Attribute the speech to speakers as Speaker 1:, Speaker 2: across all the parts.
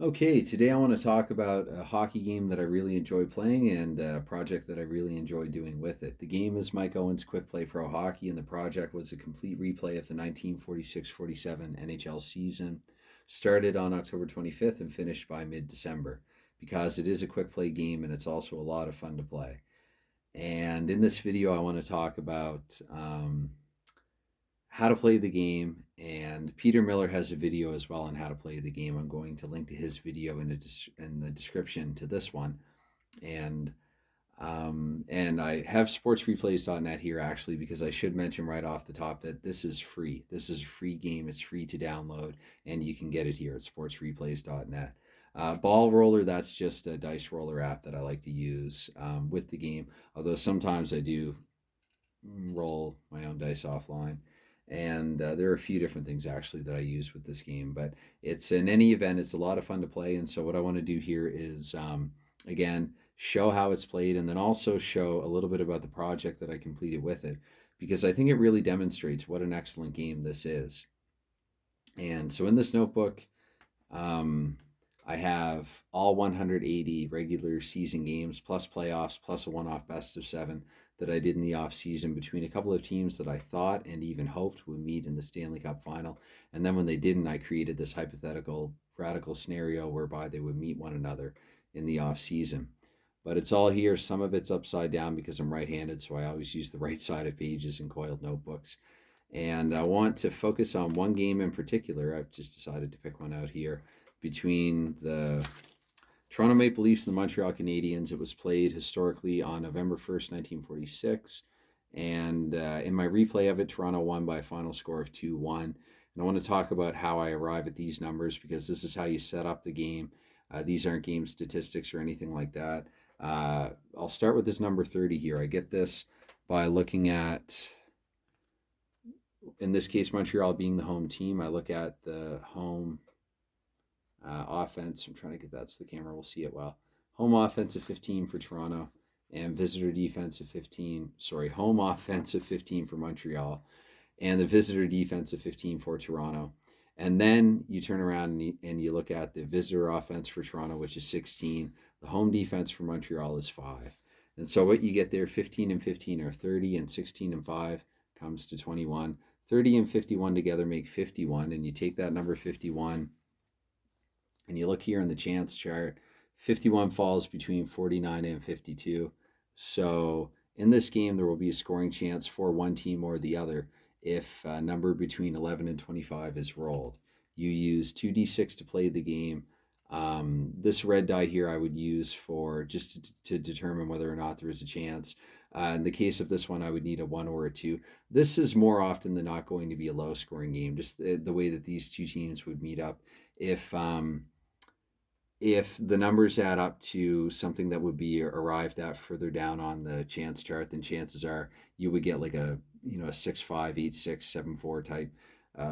Speaker 1: Okay, today I want to talk about a hockey game that I really enjoy playing and a project that I really enjoy doing with it. The game is Mike Owens Quick Play Pro Hockey, and the project was a complete replay of the 1946-47 NHL season. Started on October 25th and finished by mid-December because it is a quick play game and it's also a lot of fun to play. And in this video, I want to talk about how to play the game, and Peter Miller has a video as well on how to play the game. I'm going to link to his video in the description to this one, and and I have sportsreplays.net here actually because I should mention right off the top that this is free. This is a free game. It's free to download, and you can get it here at sportsreplays.net. Ball Roller, that's just a dice roller app that I like to use with the game. Although sometimes I do roll my own dice offline. And there are a few different things actually that I use with this game, but it's in any event, it's a lot of fun to play. And so, what I want to do here is, again, show how it's played and then also show a little bit about the project that I completed with it, because I think it really demonstrates what an excellent game this is. And so, in this notebook, um, I have all 180 regular season games plus playoffs plus a one-off best of seven that I did in the off season between a couple of teams that I thought and even hoped would meet in the Stanley Cup final. And then when they didn't, I created this hypothetical radical scenario whereby they would meet one another in the off season. But it's all here. Some of it's upside down because I'm right-handed, so I always use the right side of pages in coiled notebooks. And I want to focus on one game in particular. I've just decided to pick one out here between the Toronto Maple Leafs and the Montreal Canadiens. It was played historically on November 1st, 1946. And in my replay of it, Toronto won by a final score of 2-1. And I want to talk about how I arrive at these numbers because this is how you set up the game. These aren't game statistics or anything like that. I'll start with this number 30 here. I get this by looking at, in this case, Montreal being the home team. I look at the home offense. I'm trying to get that so the camera will see it well. Home offense of 15 for Toronto and visitor defense of 15. Sorry, home offense of 15 for Montreal and the visitor defense of 15 for Toronto. And then you turn around and you look at the visitor offense for Toronto, which is 16. The home defense for Montreal is 5. And so what you get there, 15 and 15 are 30, and 16 and 5 comes to 21. 30 and 51 together make 51, and you take that number 51 and you look here in the chance chart, 51 falls between 49 and 52. So in this game, there will be a scoring chance for one team or the other if a number between 11 and 25 is rolled. You use 2d6 to play the game. This red die here I would use for just to determine whether or not there is a chance. In the case of this one, I would need a 1 or a 2. This is more often than not going to be a low-scoring game, just the way that these two teams would meet up. If the numbers add up to something that would be arrived at further down on the chance chart, then chances are you would get like a 6-5, 8-6, 7-4 type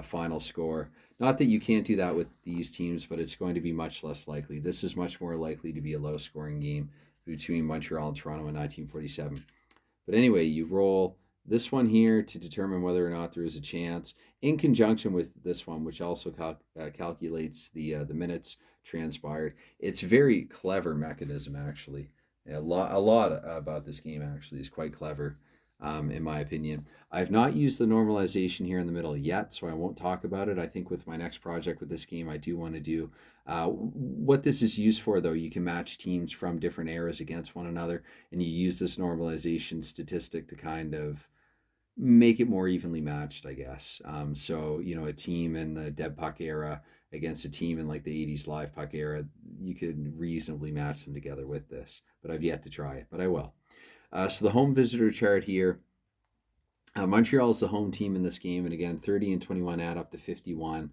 Speaker 1: final score. Not that you can't do that with these teams, but it's going to be much less likely. This is much more likely to be a low scoring game between Montreal and Toronto in 1947. But anyway, you roll this one here to determine whether or not there is a chance, in conjunction with this one, which also calculates the minutes transpired. It's a very clever mechanism, actually. A lot about this game actually is quite clever, in my opinion. I've not used the normalization here in the middle yet, so I won't talk about it. I think with my next project with this game, I do want to do what this is used for, though. You can match teams from different eras against one another, and you use this normalization statistic to kind of make it more evenly matched, I guess. So, a team in the dead puck era against a team in like the 80s live puck era, you could reasonably match them together with this. But I've yet to try it, but I will. So the home visitor chart here, Montreal is the home team in this game. And again, 30 and 21 add up to 51.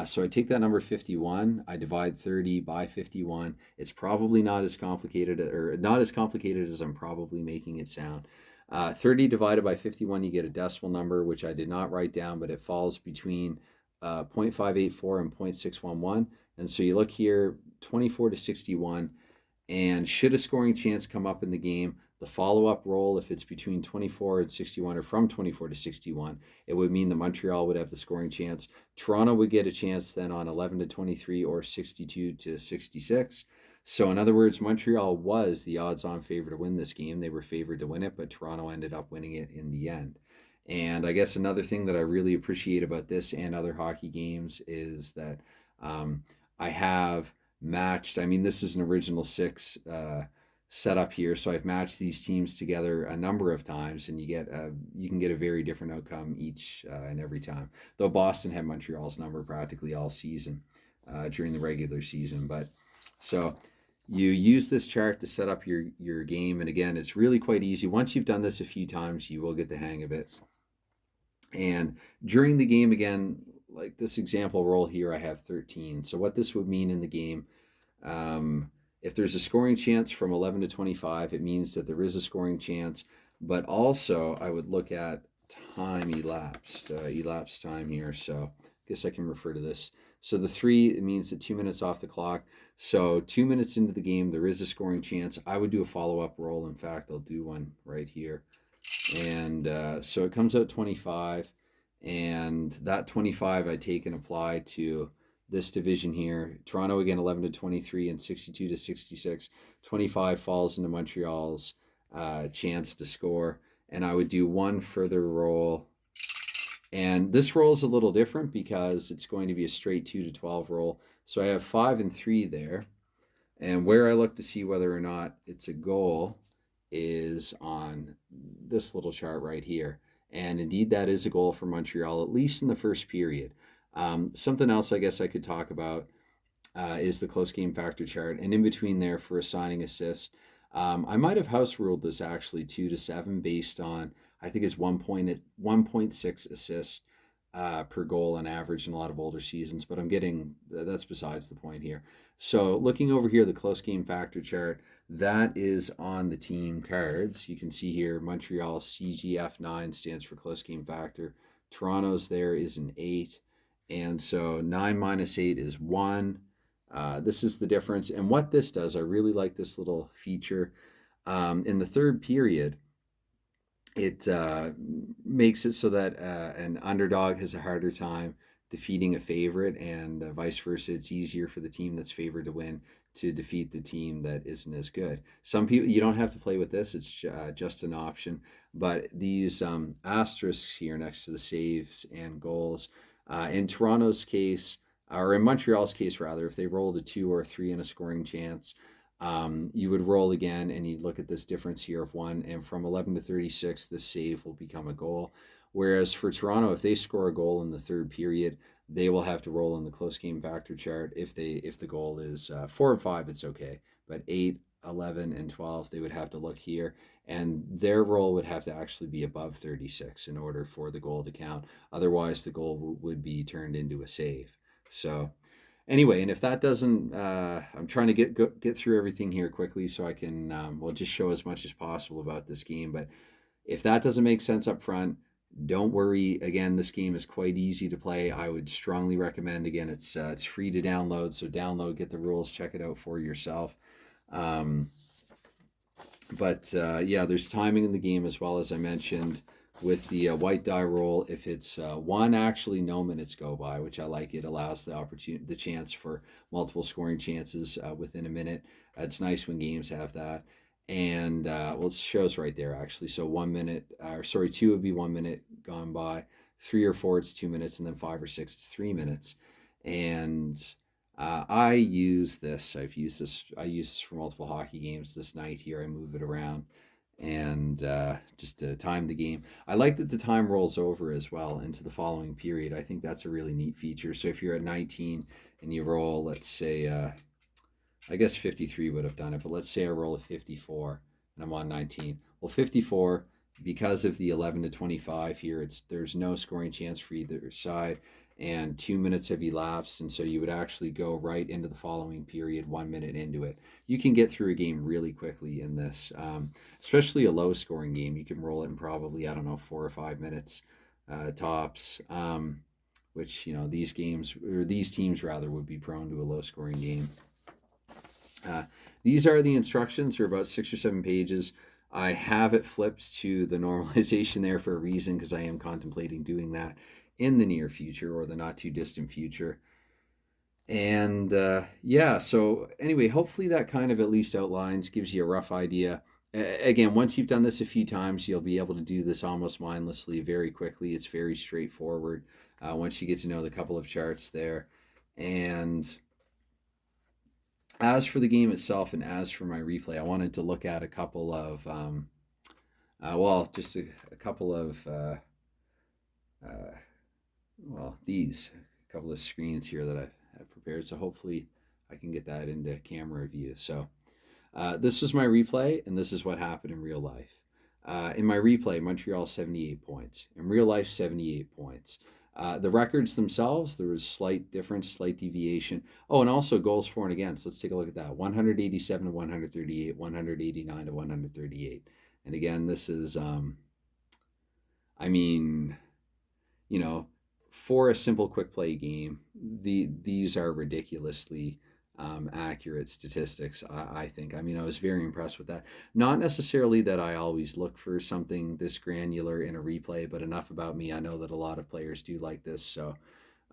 Speaker 1: So I take that number 51, I divide 30 by 51. It's probably not as complicated, or not as complicated as I'm probably making it sound. 30 divided by 51, you get a decimal number, which I did not write down, but it falls between 0.584 and 0.611. And so you look here, 24 to 61. And should a scoring chance come up in the game, The follow-up roll, if it's between 24 and 61 or from 24 to 61, it would mean that Montreal would have the scoring chance. Toronto would get a chance then on 11 to 23 or 62 to 66. So in other words, Montreal was the odds-on favorite to win this game. They were favored to win it, but Toronto ended up winning it in the end. And I guess another thing that I really appreciate about this and other hockey games is that I have matched. I mean, this is an original six setup here, so I've matched these teams together a number of times, and you can get a very different outcome each and every time. Though Boston had Montreal's number practically all season during the regular season, but so you use this chart to set up your game, and again, it's really quite easy. Once you've done this a few times, you will get the hang of it. And during the game, again, like this example roll here, I have 13. So what this would mean in the game, if there's a scoring chance from 11 to 25, it means that there is a scoring chance. But also, I would look at time elapsed time here. So I guess I can refer to this. So the 3, it means that 2 minutes off the clock. So 2 minutes into the game, there is a scoring chance. I would do a follow-up roll. In fact, I'll do one right here. And so it comes out 25, and that 25 I take and apply to this division here. Toronto again 11 to 23 and 62 to 66. 25 falls into Montreal's chance to score, and I would do one further roll. And this roll is a little different because it's going to be a straight 2 to 12 roll. So I have 5 and 3 there, and where I look to see whether or not it's a goal is on this little chart right here. And indeed, that is a goal for Montreal, at least in the first period. Something else I guess I could talk about is the close game factor chart. And in between there for assigning assists, I might have house ruled this actually 2 to 7 based on, I think it's 1.6 assists per goal on average in a lot of older seasons, but that's besides the point here. So looking over here, the close game factor chart, that is on the team cards. You can see here, Montreal CGF9 stands for close game factor. Toronto's there is an 8. And so 9 minus 8 is 1. This is the difference. And what this does, I really like this little feature. In the third period, it makes it so that an underdog has a harder time defeating a favorite, and vice versa. It's easier for the team that's favored to win to defeat the team that isn't as good. Some people, you don't have to play with this. It's just an option. But these asterisks here next to the saves and goals, in Toronto's case, or in Montreal's case rather, if they rolled a 2 or a 3 in a scoring chance, you would roll again and you'd look at this difference here of 1, and from 11 to 36, this save will become a goal. Whereas for Toronto, if they score a goal in the third period, they will have to roll in the close game factor chart. If the goal is 4 and 5, it's okay. But 8, 11, and 12, they would have to look here, and their roll would have to actually be above 36 in order for the goal to count. Otherwise, the goal would be turned into a save. So anyway, and if that doesn't, I'm trying to get through everything here quickly so I can, just show as much as possible about this game. But if that doesn't make sense up front, don't worry. Again, this game is quite easy to play. I would strongly recommend, again, it's free to download. So download, get the rules, check it out for yourself. Yeah, there's timing in the game as well, as I mentioned. With the white die roll, if it's 1, actually no minutes go by, which I like. It allows the chance for multiple scoring chances within a minute. It's nice when games have that. And it shows right there actually. So 1 minute, 2 would be 1 minute gone by. 3 or 4, it's 2 minutes, and then 5 or 6, it's 3 minutes. And I use this. I use this for multiple hockey games. This night here, I move it around and just to time the game. I like that the time rolls over as well into the following period. I think that's a really neat feature. So if you're at 19 and you roll, let's say, I guess 53 would have done it, but let's say I roll a 54 and I'm on 19. Well, 54, because of the 11 to 25 here, there's no scoring chance for either side, and 2 minutes have elapsed, and so you would actually go right into the following period 1 minute into it. You can get through a game really quickly in this, especially a low scoring game. You can roll it in probably, 4 or 5 minutes tops, which, these teams rather would be prone to a low scoring game. These are the instructions. They're about 6 or 7 pages. I have it flipped to the normalization there for a reason, because I am contemplating doing that in the near future or the not too distant future. And yeah, so anyway, hopefully that kind of at least outlines, gives you a rough idea. Again, once you've done this a few times, you'll be able to do this almost mindlessly very quickly. It's very straightforward once you get to know the couple of charts there. And as for the game itself and as for my replay, I wanted to look at a couple of, well, just a couple of, uh, well, these, a couple of screens here that I've prepared. So hopefully I can get that into camera view. So this was my replay, and this is what happened in real life. In my replay, Montreal 78 points. In real life, 78 points. The records themselves, there was slight difference, slight deviation. Oh, and also goals for and against. Let's take a look at that. 187 to 138, 189 to 138. And again, this is, I mean, you know, for a simple quick play game, these are ridiculously accurate statistics, I think. I mean, I was very impressed with that. Not necessarily that I always look for something this granular in a replay, but enough about me. I know that a lot of players do like this. So,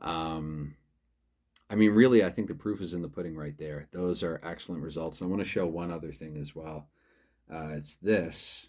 Speaker 1: I mean, really, I think the proof is in the pudding right there. Those are excellent results. And I want to show one other thing as well. It's this.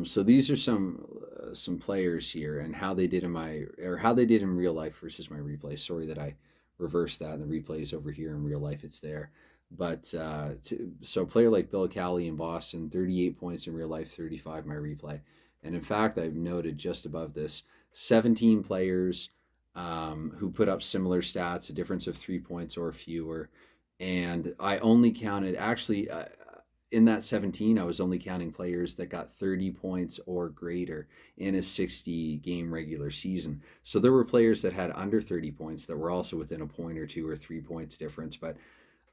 Speaker 1: So these are some players here and how they did how they did in real life versus my replay. Sorry that I reversed that. And the replay is over here in real life. It's there. But so a player like Bill Cali in Boston, 38 points in real life, 35 my replay. And in fact, I've noted just above this 17 players who put up similar stats, a difference of 3 points or fewer. And I only counted, actually, in that 17, I was only counting players that got 30 points or greater in a 60 game regular season. So there were players that had under 30 points that were also within a point or 2 or 3 points difference. But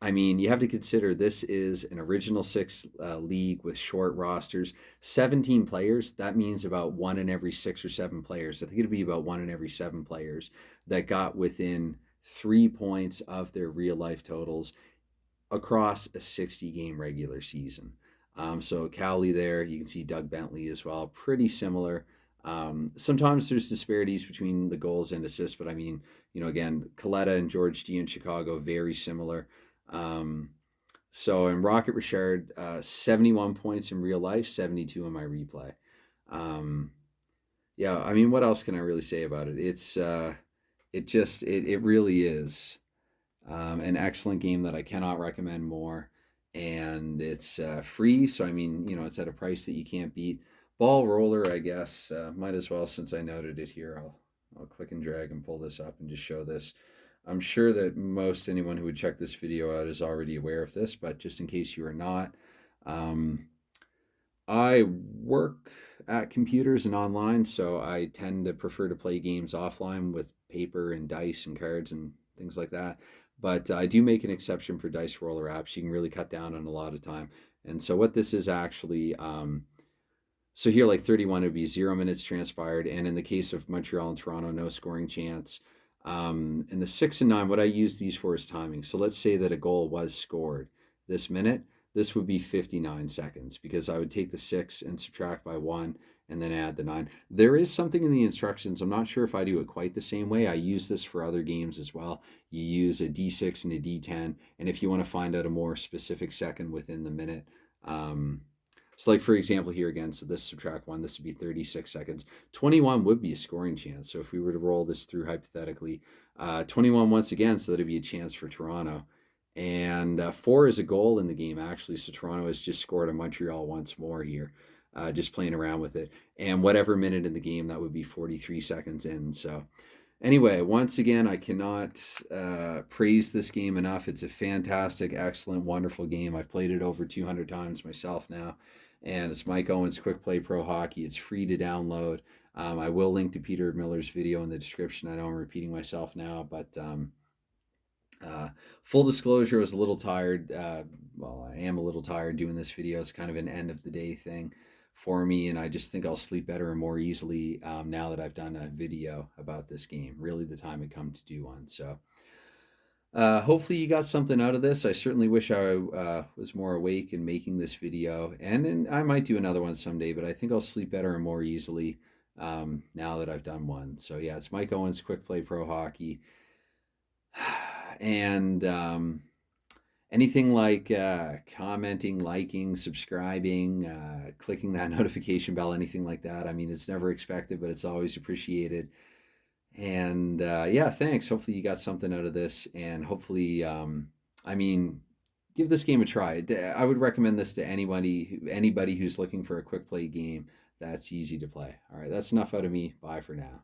Speaker 1: I mean, you have to consider this is an original six league with short rosters, 17 players. That means about one in every 6 or 7 players. I think it'd be about one in every 7 players that got within 3 points of their real life totals across a 60 game regular season. So Cowley there, you can see Doug Bentley as well, pretty similar. Sometimes there's disparities between the goals and assists, but I mean, again, Coletta and George D in Chicago, very similar. So in Rocket Richard, 71 points in real life, 72 in my replay. Yeah, I mean, what else can I really say about it? It really is an excellent game that I cannot recommend more. And it's free, so I mean, it's at a price that you can't beat. Ball roller, I guess, might as well, since I noted it here. I'll click and drag and pull this up and just show this. I'm sure that most anyone who would check this video out is already aware of this, but just in case you are not, I work at computers and online, so I tend to prefer to play games offline with paper and dice and cards and things like that. But I do make an exception for dice roller apps. You can really cut down on a lot of time. And so what this is actually, so here like 31 would be 0 minutes transpired. And in the case of Montreal and Toronto, no scoring chance. In the 6 and 9, what I use these for is timing. So let's say that a goal was scored this minute. This would be 59 seconds, because I would take the 6 and subtract by 1 and then add the 9. There is something in the instructions. I'm not sure if I do it quite the same way. I use this for other games as well. You use a D6 and a D10. And if you want to find out a more specific second within the minute, so like, for example, here again, so this subtract 1, this would be 36 seconds. 21 would be a scoring chance. So if we were to roll this through hypothetically, 21 once again, so that'd be a chance for Toronto. And 4 is a goal in the game, actually. So Toronto has just scored on Montreal once more here, just playing around with it. And whatever minute in the game, that would be 43 seconds in. So anyway, once again, I cannot praise this game enough. It's a fantastic, excellent, wonderful game. I've played it over 200 times myself now. And it's Mike Owens Quick Play Pro Hockey. It's free to download. I will link to Peter Miller's video in the description. I know I'm repeating myself now, but full disclosure, I was a little tired. Well, I am a little tired doing this video. It's kind of an end of the day thing for me, and I just think I'll sleep better and more easily now that I've done a video about this game. Really, the time had come to do one. So Hopefully you got something out of this. I certainly wish I was more awake in making this video, and I might do another one someday, but I think I'll sleep better and more easily now that I've done one. So yeah, it's Mike Owens, Quick Play Pro Hockey. And anything like commenting, liking, subscribing, clicking that notification bell, anything like that. I mean, it's never expected, but it's always appreciated. And yeah, thanks. Hopefully you got something out of this, and hopefully, I mean, give this game a try. I would recommend this to anybody who's looking for a quick play game that's easy to play. All right, that's enough out of me. Bye for now.